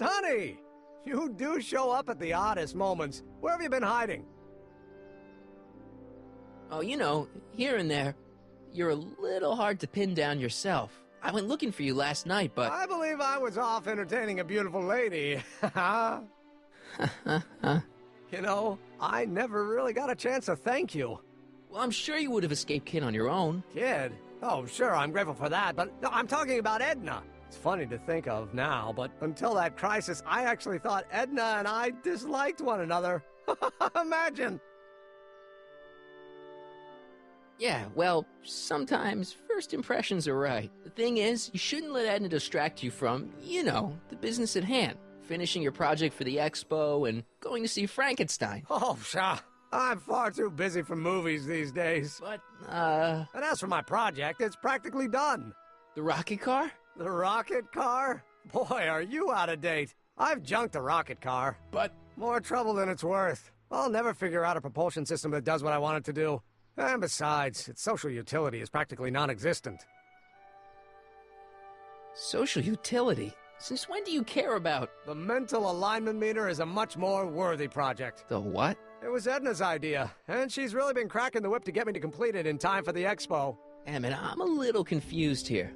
Sonny! You do show up at the oddest moments. Where have you been hiding? Oh, you know, here and there. You're a little hard to pin down yourself. I went looking for you last night, but... I believe I was off entertaining a beautiful lady. You know, I never really got a chance to thank you. Well, I'm sure you would have escaped Kid on your own. Kid? Oh, sure, I'm grateful for that, but no, I'm talking about Edna. It's funny to think of now, but until that crisis, I actually thought Edna and I disliked one another. Imagine! Yeah, well, sometimes first impressions are right. The thing is, you shouldn't let Edna distract you from, you know, the business at hand. Finishing your project for the expo and going to see Frankenstein. Oh, pshaw. I'm far too busy for movies these days. But, And as for my project, it's practically done. the rocket car? The rocket car? Boy, are you out of date. I've junked the rocket car. But... More trouble than it's worth. I'll never figure out a propulsion system that does what I want it to do. And besides, its social utility is practically non-existent. Social utility? Since when do you care about... The mental alignment meter is a much more worthy project. The what? It was Edna's idea, and she's really been cracking the whip to get me to complete it in time for the expo. Emmett, I'm a little confused here.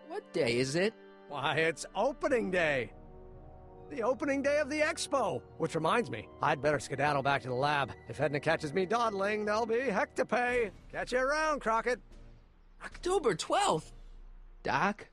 What day is it? Why, it's opening day. The opening day of the expo. Which reminds me, I'd better skedaddle back to the lab. If Edna catches me dawdling, there'll be heck to pay. Catch you around, Crockett. October 12th? Doc?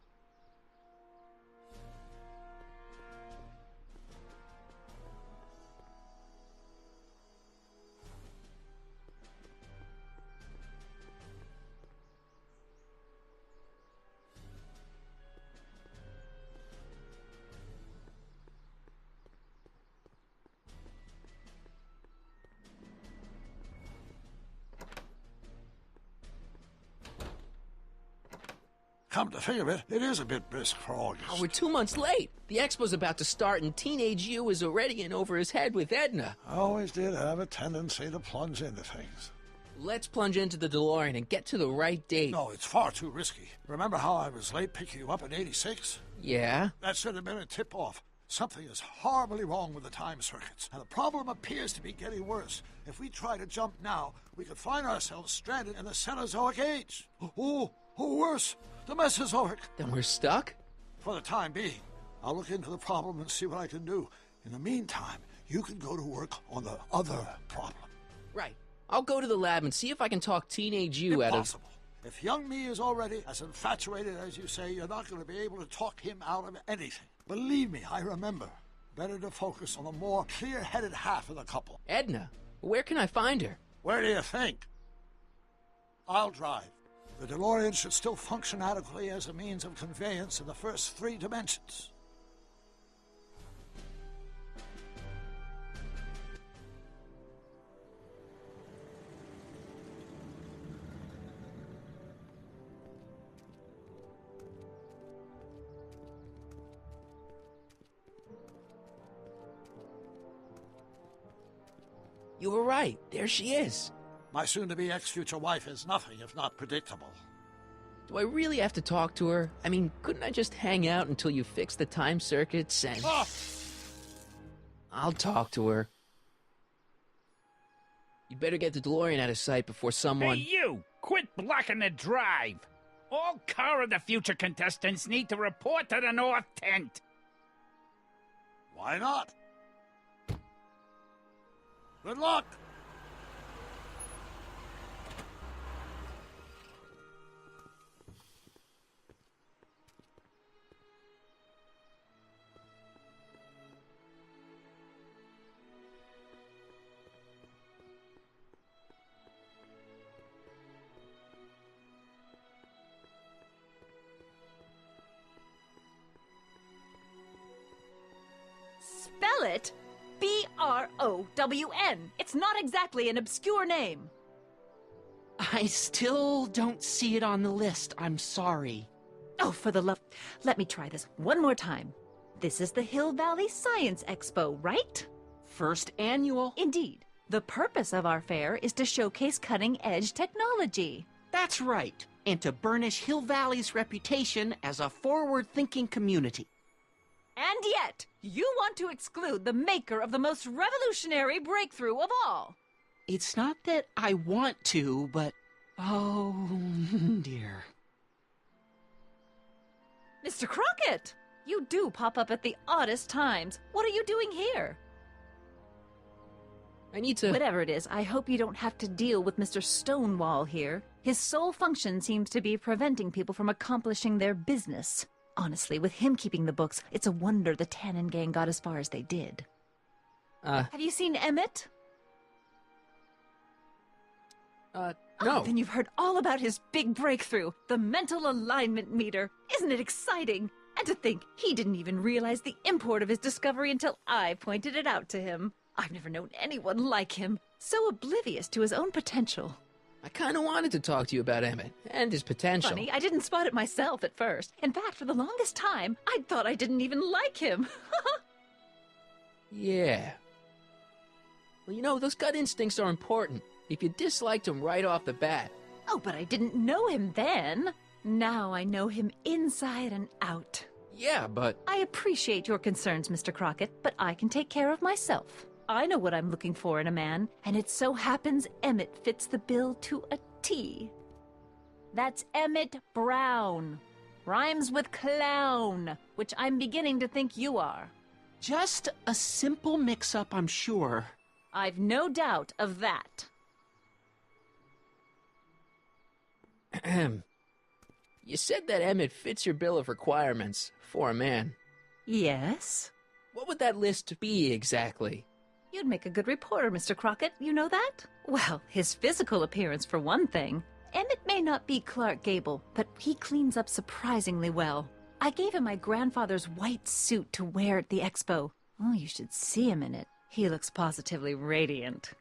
Come to think of it, it is a bit brisk for August. Oh, we're 2 months late. The expo's about to start and Teenage You is already in over his head with Edna. I always did have a tendency to plunge into things. Let's plunge into the DeLorean and get to the right date. No, it's far too risky. Remember how I was late picking you up in '86? Yeah? That should have been a tip-off. Something is horribly wrong with the time circuits, and the problem appears to be getting worse. If we try to jump now, we could find ourselves stranded in the Cenozoic Age. Oh, worse, the Mesozoic. Then we're stuck? For the time being, I'll look into the problem and see what I can do. In the meantime, you can go to work on the other problem. Right. I'll go to the lab and see if I can talk Teenage You out of... Impossible. If young me is already as infatuated as you say, you're not going to be able to talk him out of anything. Believe me, I remember. Better to focus on the more clear-headed half of the couple. Edna? Where can I find her? Where do you think? I'll drive. The DeLorean should still function adequately as a means of conveyance in the first 3 dimensions. You were right. There she is. My soon-to-be ex-future wife is nothing if not predictable. Do I really have to talk to her? I mean, couldn't I just hang out until you fix the time circuits and... Ah! I'll talk to her. You better get the DeLorean out of sight before someone... Hey, you! Quit blocking the drive! All Car of the Future contestants need to report to the North Tent! Why not? Good luck! Spell it B-R-O-W-N. It's not exactly an obscure name. I still don't see it on the list. I'm sorry. Oh, for the love... Let me try this one more time. This is the Hill Valley Science Expo, right? First annual. Indeed. The purpose of our fair is to showcase cutting-edge technology. That's right, and to burnish Hill Valley's reputation as a forward-thinking community. And yet, you want to exclude the maker of the most revolutionary breakthrough of all. It's not that I want to, but... oh, dear. Mr. Crockett! You do pop up at the oddest times. What are you doing here? I need to... Whatever it is, I hope you don't have to deal with Mr. Stonewall here. His sole function seems to be preventing people from accomplishing their business. Honestly, with him keeping the books, it's a wonder the Tannen gang got as far as they did. Have you seen Emmett? No. Oh, then you've heard all about his big breakthrough, the mental alignment meter. Isn't it exciting? And to think, he didn't even realize the import of his discovery until I pointed it out to him. I've never known anyone like him, so oblivious to his own potential. I kind of wanted to talk to you about Emmett and his potential. Funny, I didn't spot it myself at first. In fact, for the longest time, I'd thought I didn't even like him. Yeah. Well, you know, those gut instincts are important. If you disliked him right off the bat. Oh, but I didn't know him then. Now I know him inside and out. Yeah, but... I appreciate your concerns, Mr. Crockett, but I can take care of myself. I know what I'm looking for in a man, and it so happens Emmett fits the bill to a T. That's Emmett Brown. Rhymes with clown, which I'm beginning to think you are. Just a simple mix-up, I'm sure. I've no doubt of that. You said that Emmett fits your bill of requirements for a man. Yes? What would that list be exactly? You'd make a good reporter, Mr. Crockett, you know that? Well, his physical appearance for one thing. Emmett may not be Clark Gable, but he cleans up surprisingly well. I gave him my grandfather's white suit to wear at the expo. Oh, you should see him in it. He looks positively radiant.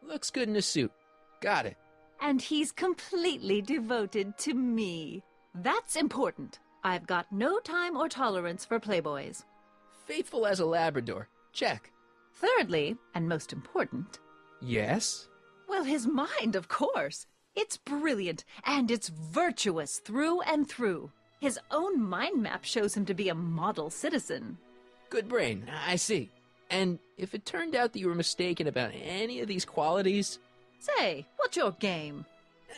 Looks good in a suit. Got it. And he's completely devoted to me. That's important. I've got no time or tolerance for playboys. Faithful as a Labrador. Check. Thirdly, and most important... Yes? Well, his mind, of course. It's brilliant, and it's virtuous through and through. His own mind map shows him to be a model citizen. Good brain, I see. And if it turned out that you were mistaken about any of these qualities... Say, what's your game?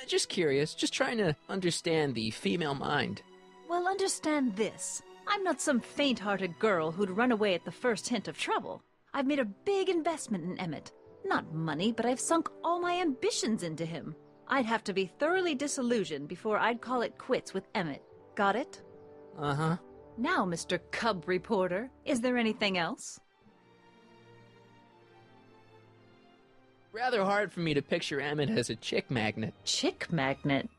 Just curious, just trying to understand the female mind. Well, understand this. I'm not some faint-hearted girl who'd run away at the first hint of trouble. I've made a big investment in Emmett. Not money, but I've sunk all my ambitions into him. I'd have to be thoroughly disillusioned before I'd call it quits with Emmett. Got it? Uh-huh. Now, Mr. Cub Reporter, is there anything else? Rather hard for me to picture Emmett as a chick magnet. Chick magnet?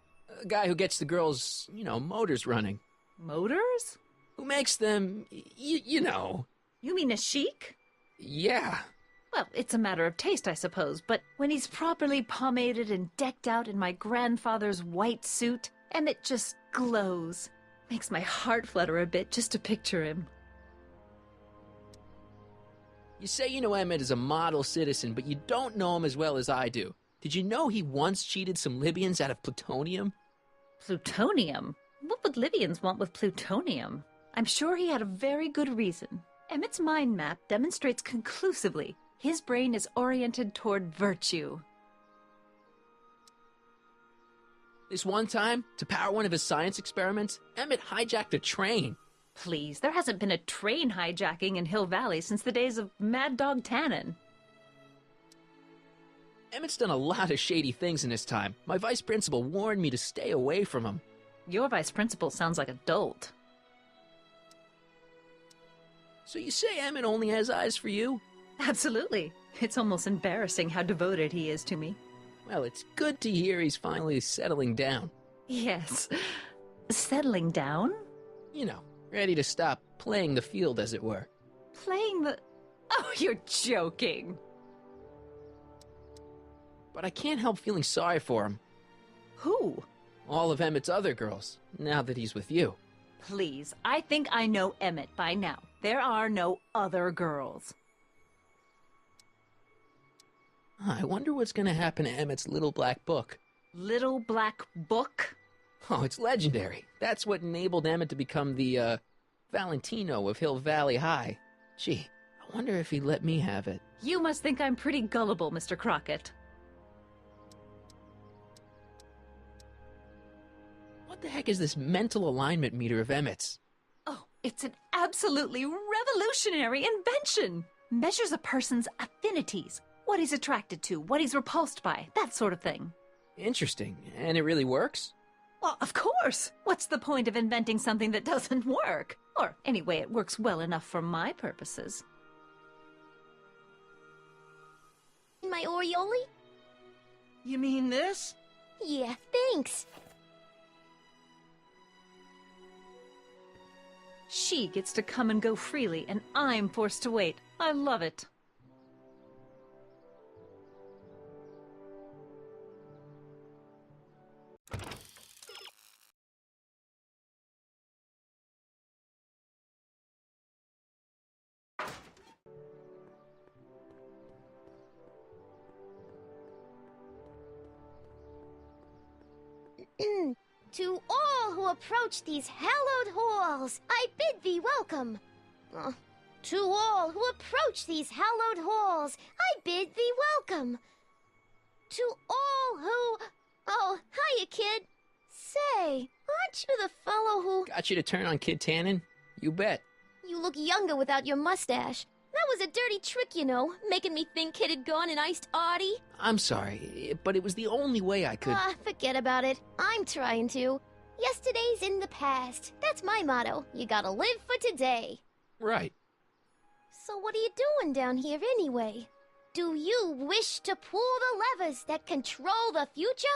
A guy who gets the girls, motors running. Motors? Who makes them, you know. You mean a chic? Yeah. Well, it's a matter of taste, I suppose, but when he's properly pomaded and decked out in my grandfather's white suit, Emmett just glows. Makes my heart flutter a bit just to picture him. You say you know Emmett is a model citizen, but you don't know him as well as I do. Did you know he once cheated some Libyans out of plutonium? Plutonium? What would Libyans want with plutonium? I'm sure he had a very good reason. Emmett's mind map demonstrates conclusively his brain is oriented toward virtue. This one time, to power one of his science experiments, Emmett hijacked a train. Please, there hasn't been a train hijacking in Hill Valley since the days of Mad Dog Tannen. Emmett's done a lot of shady things in his time. My vice principal warned me to stay away from him. Your vice principal sounds like a dolt. So you say Emmett only has eyes for you? Absolutely. It's almost embarrassing how devoted he is to me. Well, it's good to hear he's finally settling down. Yes. Settling down? You know, ready to stop playing the field, as it were. Playing the... Oh, you're joking. But I can't help feeling sorry for him. Who? All of Emmett's other girls, now that he's with you. Please, I think I know Emmett by now. There are no other girls. I wonder what's going to happen to Emmett's little black book. Little black book? Oh, it's legendary. That's what enabled Emmett to become the, Valentino of Hill Valley High. Gee, I wonder if he'd let me have it. You must think I'm pretty gullible, Mr. Crockett. What the heck is this mental alignment meter of Emmett's? Oh, it's an absolutely revolutionary invention! Measures a person's affinities, what he's attracted to, what he's repulsed by, that sort of thing. Interesting. And it really works? Well, of course! What's the point of inventing something that doesn't work? Or, anyway, it works well enough for my purposes. My Orioli? You mean this? Yeah, thanks. She gets to come and go freely, and I'm forced to wait. I love it. To all who approach these hallowed halls, I bid thee welcome. To all who approach these hallowed halls, I bid thee welcome. To all who... Oh, hiya, kid. Say, aren't you the fellow who... Got you to turn on Kid Tannen? You bet. You look younger without your mustache. That was a dirty trick, you know, making me think Kid had gone and iced Artie. I'm sorry, but it was the only way I could... Forget about it. I'm trying to. Yesterday's in the past. That's my motto. You gotta live for today. Right. So what are you doing down here anyway? Do you wish to pull the levers that control the future?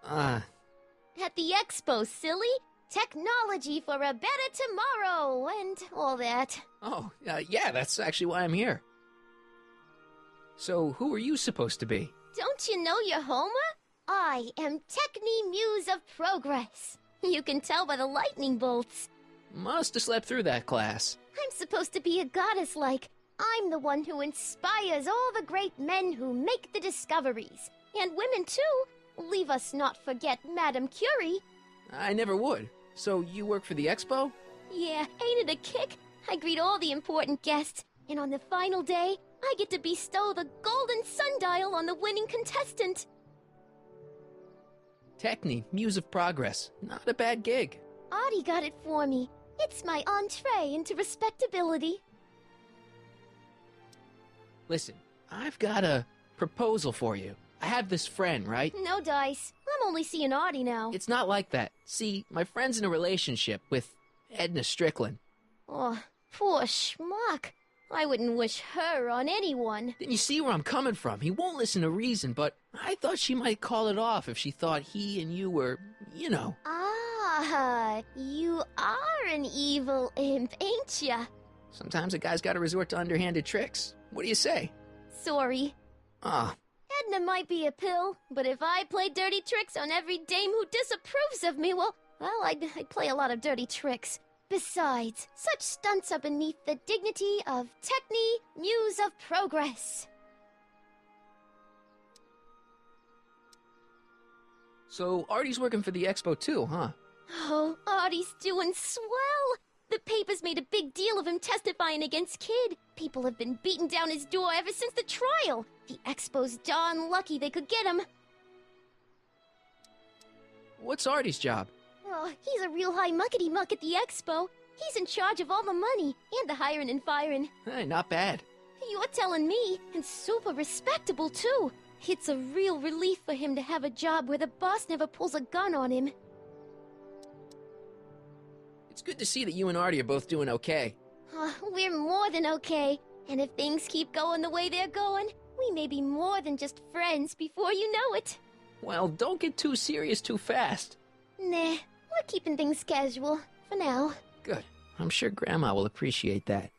At the expo, silly. Technology for a better tomorrow, and all that. Oh, yeah, that's actually why I'm here. So, who are you supposed to be? Don't you know your Homer? I am Techni Muse of Progress. You can tell by the lightning bolts. Must have slept through that class. I'm supposed to be a goddess-like. I'm the one who inspires all the great men who make the discoveries. And women, too. Leave us not forget Madame Curie. I never would. So, you work for the expo? Yeah, ain't it a kick? I greet all the important guests, and on the final day, I get to bestow the golden sundial on the winning contestant. Techni, Muse of Progress. Not a bad gig. Artie got it for me. It's my entree into respectability. Listen, I've got a proposal for you. I have this friend, right? No dice. I'm only seeing Artie now. It's not like that. See, my friend's in a relationship with Edna Strickland. Oh, poor schmuck. I wouldn't wish her on anyone. Then you see where I'm coming from. He won't listen to reason, but I thought she might call it off if she thought he and you were, you know. Ah, you are an evil imp, ain't ya? Sometimes a guy's gotta resort to underhanded tricks. What do you say? Sorry. Ah. Edna might be a pill, but if I play dirty tricks on every dame who disapproves of me, well, I'd play a lot of dirty tricks. Besides, such stunts are beneath the dignity of Techni, Muse of Progress. So Artie's working for the expo too, huh? Oh, Artie's doing swell. The papers made a big deal of him testifying against Kid. People have been beating down his door ever since the trial. The expo's darn lucky they could get him. What's Artie's job? Oh, he's a real high muckety-muck at the expo. He's in charge of all the money, and the hiring and firing. Hey, not bad. You're telling me, and super respectable, too. It's a real relief for him to have a job where the boss never pulls a gun on him. It's good to see that you and Artie are both doing okay. We're more than okay, and if things keep going the way they're going, we may be more than just friends before you know it. Well, don't get too serious too fast. Nah, we're keeping things casual, for now. Good. I'm sure Grandma will appreciate that.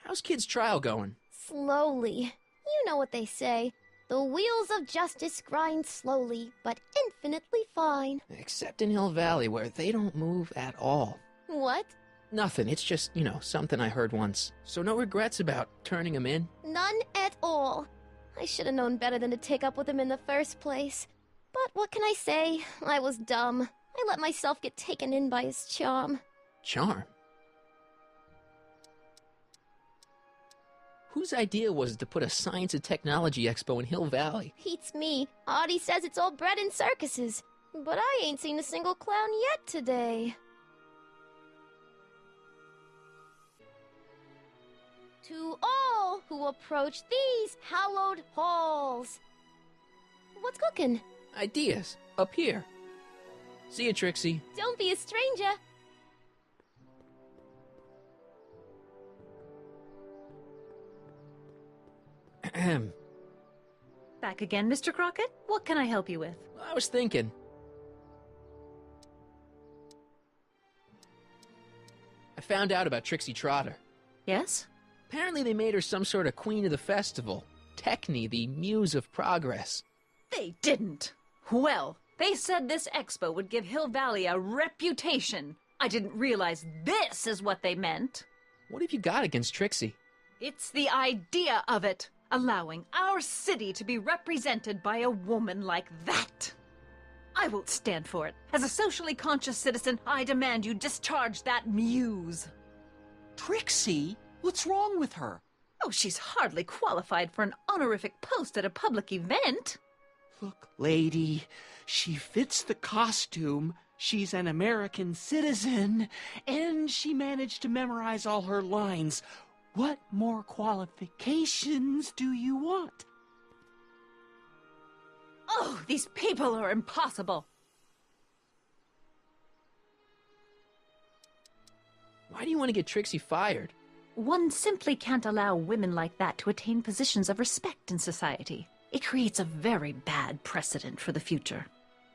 How's Kid's trial going? Slowly. You know what they say. The wheels of justice grind slowly, but infinitely fine. Except in Hill Valley, where they don't move at all. What? Nothing. It's just, something I heard once. So no regrets about turning him in? None at all. I should have known better than to take up with him in the first place. But what can I say? I was dumb. I let myself get taken in by his charm. Charm? Whose idea was it to put a science and technology expo in Hill Valley? Beats me. Audie says it's all bred in circuses. But I ain't seen a single clown yet today. To all who approach these hallowed halls. What's cooking? Ideas. Up here. See you, Trixie. Don't be a stranger. Ahem. Back again, Mr. Crockett? What can I help you with? I was thinking. I found out about Trixie Trotter. Yes? Apparently they made her some sort of queen of the festival. Techne, the muse of progress. They didn't. Well, they said this expo would give Hill Valley a reputation. I didn't realize this is what they meant. What have you got against Trixie? It's the idea of it. Allowing our city to be represented by a woman like that. I won't stand for it. As a socially conscious citizen, I demand you discharge that muse. Trixie? What's wrong with her? Oh, she's hardly qualified for an honorific post at a public event. Look, lady, she fits the costume. She's an American citizen, and she managed to memorize all her lines. What more qualifications do you want? Oh, these people are impossible. Why do you want to get Trixie fired? One simply can't allow women like that to attain positions of respect in society. It creates a very bad precedent for the future.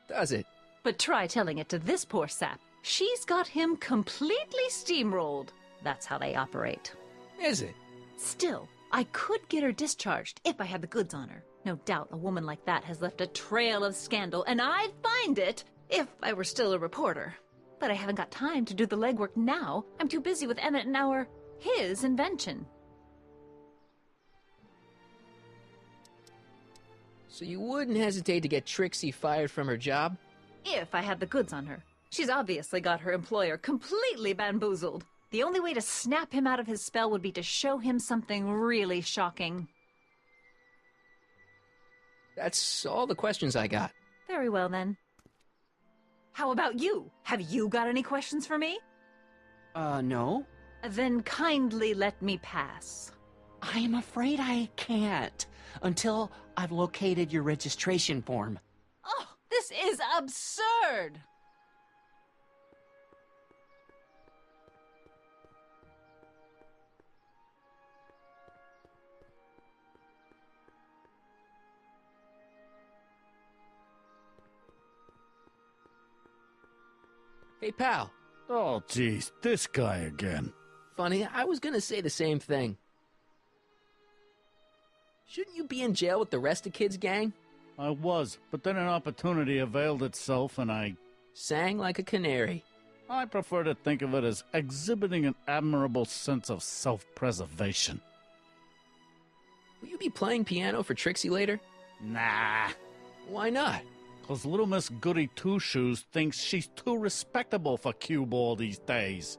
Does it? But try telling it to this poor sap. She's got him completely steamrolled. That's how they operate. Is it? Still, I could get her discharged if I had the goods on her. No doubt a woman like that has left a trail of scandal, and I'd find it if I were still a reporter. But I haven't got time to do the legwork now. I'm too busy with Emmett and his invention. So you wouldn't hesitate to get Trixie fired from her job? If I had the goods on her. She's obviously got her employer completely bamboozled. The only way to snap him out of his spell would be to show him something really shocking. That's all the questions I got. Very well, then. How about you? Have you got any questions for me? No. Then kindly let me pass. I'm afraid I can't until I've located your registration form. Oh, this is absurd! Hey, pal. Oh, geez, this guy again. Funny, I was gonna say the same thing. Shouldn't you be in jail with the rest of Kid's gang? I was, but then an opportunity availed itself and I Sang like a canary. I prefer to think of it as exhibiting an admirable sense of self-preservation. Will you be playing piano for Trixie later? Nah, Why not? 'cause little Miss Goody Two-Shoes thinks she's too respectable for cue ball these days.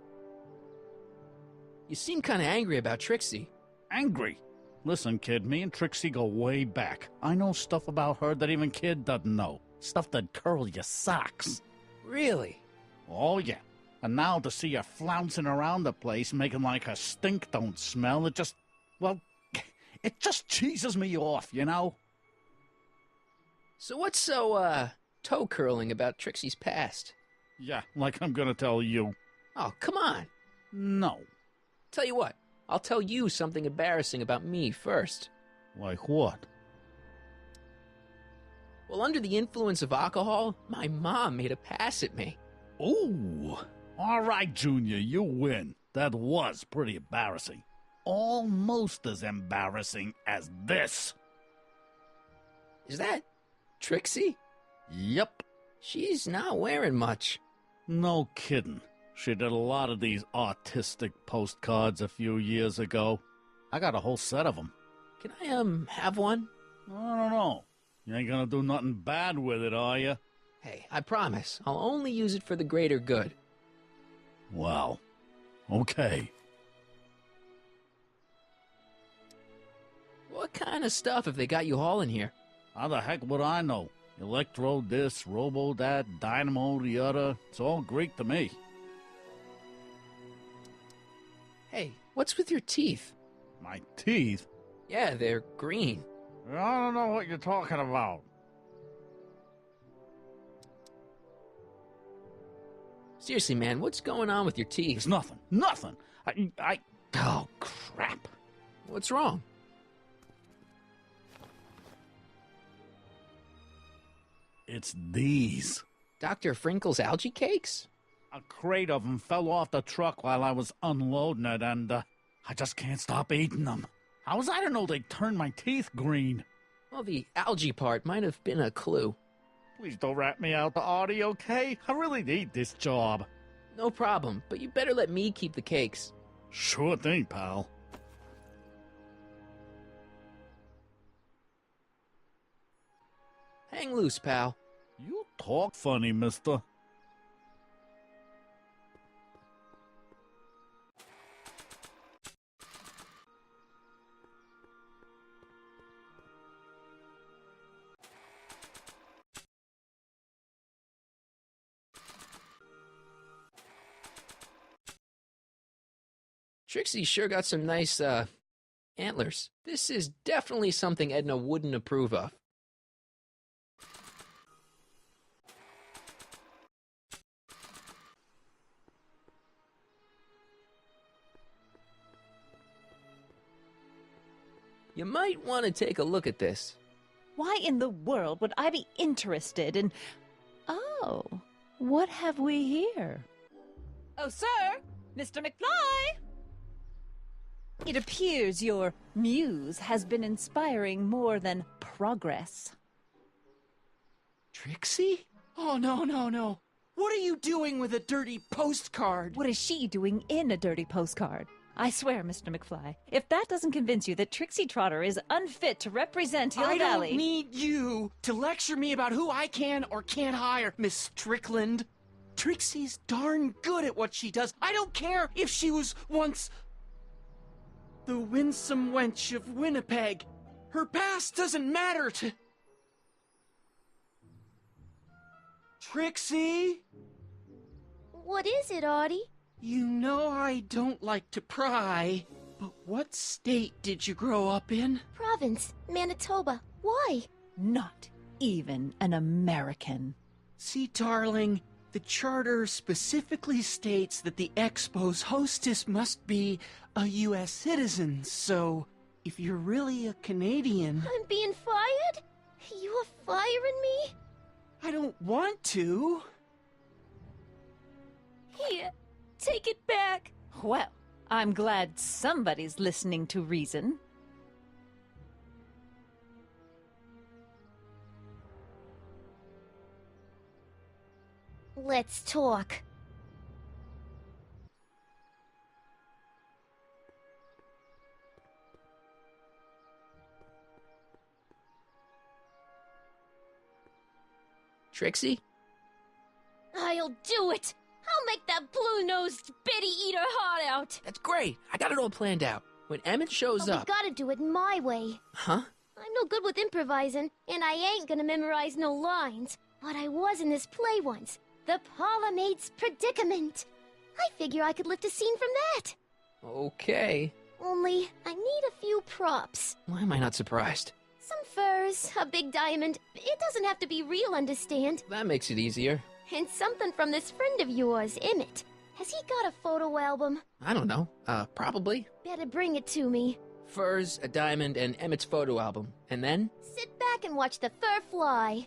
You seem kinda angry about Trixie. Angry? Listen, kid, me and Trixie go way back. I know stuff about her that even Kid doesn't know. Stuff that'd curl your socks. Really? Oh, yeah. And now to see her flouncing around the place, making like her stink don't smell, it just, well, it just cheeses me off, you know? So what's so, toe-curling about Trixie's past? Yeah, like I'm gonna tell you. Oh, come on. No. Tell you what, I'll tell you something embarrassing about me first. Like what? Well, under the influence of alcohol, my mom made a pass at me. Ooh. All right, Junior, you win. That was pretty embarrassing. Almost as embarrassing as this. Is that Trixie? Yep. She's not wearing much. No kidding. She did a lot of these artistic postcards a few years ago. I got a whole set of them. Can I, have one? I don't know. You ain't gonna do nothing bad with it, are you? Hey, I promise. I'll only use it for the greater good. Well, okay. What kind of stuff have they got you hauling here? How the heck would I know? Electro this, robo that, dynamo the other. It's all Greek to me. Hey, what's with your teeth? My teeth? Yeah, they're green. I don't know what you're talking about. Seriously, man, what's going on with your teeth? It's nothing. Nothing. Oh, crap. What's wrong? It's these. Dr. Frinkle's algae cakes? A crate of them fell off the truck while I was unloading it, and I just can't stop eating them. How was I to know they'd turn my teeth green? Well, the algae part might have been a clue. Please don't rat me out, Artie, okay? I really need this job. No problem, but you better let me keep the cakes. Sure thing, pal. Hang loose, pal. You talk funny, mister. Trixie sure got some nice, antlers. This is definitely something Edna wouldn't approve of. You might want to take a look at this. Why in the world would I be interested in... Oh, what have we here? Oh, sir! Mr. McFly! It appears your muse has been inspiring more than progress. Trixie? Oh, no, no, no. What are you doing with a dirty postcard? What is she doing in a dirty postcard? I swear, Mr. McFly, if that doesn't convince you that Trixie Trotter is unfit to represent Hill Valley... I don't need you to lecture me about who I can or can't hire, Miss Strickland. Trixie's darn good at what she does. I don't care if she was once the winsome wench of Winnipeg. Her past doesn't matter to... Trixie? What is it, Artie? You know I don't like to pry, but what state did you grow up in? Province, Manitoba. Why? Not even an American. See, darling, the charter specifically states that the Expo's hostess must be a U.S. citizen, so if you're really a Canadian... I'm being fired? You are firing me? I don't want to. Here, take it back. Well, I'm glad somebody's listening to reason. Let's talk. Trixie? I'll do it! I'll make that blue-nosed bitty eat her heart out! That's great. I got it all planned out. When Emmett shows But up... we gotta do it my way. Huh? I'm no good with improvising, and I ain't gonna memorize no lines. But I was in this play once. The Parlourmaid's Predicament. I figure I could lift a scene from that. Okay. Only, I need a few props. Why am I not surprised? Some furs, a big diamond. It doesn't have to be real, understand? That makes it easier. And something from this friend of yours, Emmett. Has he got a photo album? I don't know. Probably. Better bring it to me. Furs, a diamond, and Emmett's photo album. And then? Sit back and watch the fur fly.